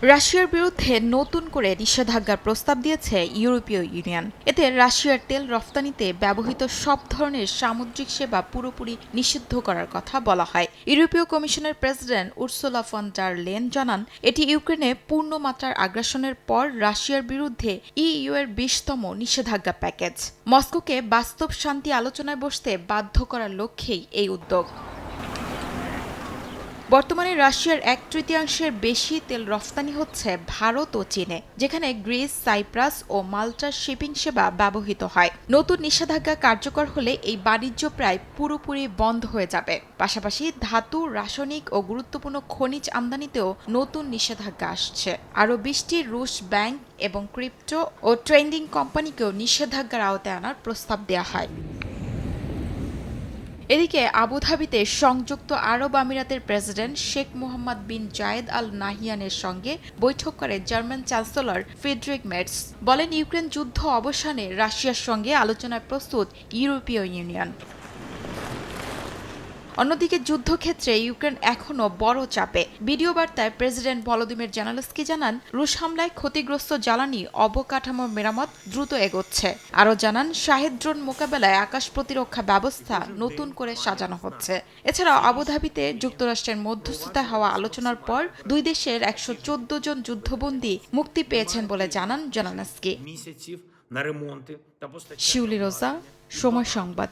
রাশিয়ার বিরুদ্ধে নতুন করে নিষেধাজ্ঞার প্রস্তাব দিয়েছে ইউরোপীয় ইউনিয়ন। এতে রাশিয়ার তেল রফতানিতে ব্যবহৃত সব ধরনের সামুদ্রিক সেবা পুরোপুরি নিষিদ্ধ করার কথা বলা হয়। ইউরোপীয় কমিশনের president Ursula von der Leyen জানান, এটি ইউক্রেনে পূর্ণমাত্রার আগ্রাসনের পর রাশিয়ার বিরুদ্ধে ইইউ এর 20তম নিষেধাজ্ঞা প্যাকেজ। মস্কোকে বাস্তব শান্তি আলোচনায় বসতে বাধ্য করার লক্ষ্যেই এই উদ্যোগ। বর্তমানে রাশিয়ার 1/3 বেশি তেল রফতানি হচ্ছে ভারত ও চীনে, যেখানে গ্রিস, সাইপ্রাস ও মাল্টার শিপিং সেবা ব্যবহৃত হয়। নতুন নিষেধাজ্ঞা কার্যকর হলে এই বাণিজ্য প্রায় পুরোপুরি বন্ধ হয়ে যাবে। পাশাপাশি ধাতু, রাসায়নিক ও গুরুত্বপূর্ণ খনিজ আমদানিতেও নতুন নিষেধাজ্ঞা আসছে। আরও 20টি রুশ ব্যাংক এবং ক্রিপ্টো ও ট্রেডিং কোম্পানিকেও নিষেধাজ্ঞার আওতায় আনার প্রস্তাব দেওয়া হয়। এদিকে আবুধাবিতে সংযুক্ত আরব আমিরাতের প্রেসিডেন্ট শেখ মোহাম্মদ বিন জায়েদ আল নাহিয়ানের সঙ্গে বৈঠক করে জার্মান চ্যান্সেলর ফ্রিডরিখ মের্জ। বলেন, ইউক্রেন যুদ্ধ অবসানে রাশিয়ার সঙ্গে আলোচনায় প্রস্তুত ইউরোপীয় ইউনিয়ন। অন্যদিকে যুদ্ধক্ষেত্রে ইউক্রেন এখনও বড় চাপে। ভিডিও বার্তায় প্রেসিডেন্ট ভলোদিমির জেলেনস্কি জানান, রুশ হামলায় ক্ষতিগ্রস্ত জ্বালানি অবকাঠামো মেরামত দ্রুত এগোচ্ছে। আরও জানান, শাহেদ ড্রোন মোকাবেলায় আকাশ প্রতিরক্ষা ব্যবস্থা নতুন করে সাজানো হচ্ছে। এছাড়াও আবুধাবিতে যুক্তরাষ্ট্রের মধ্যস্থতায় হওয়া আলোচনার পর দুই দেশের 114 জন যুদ্ধবন্দী মুক্তি পেয়েছেন বলে জানান জেলেনস্কি। শিউলি রোজা, সময় সংবাদ।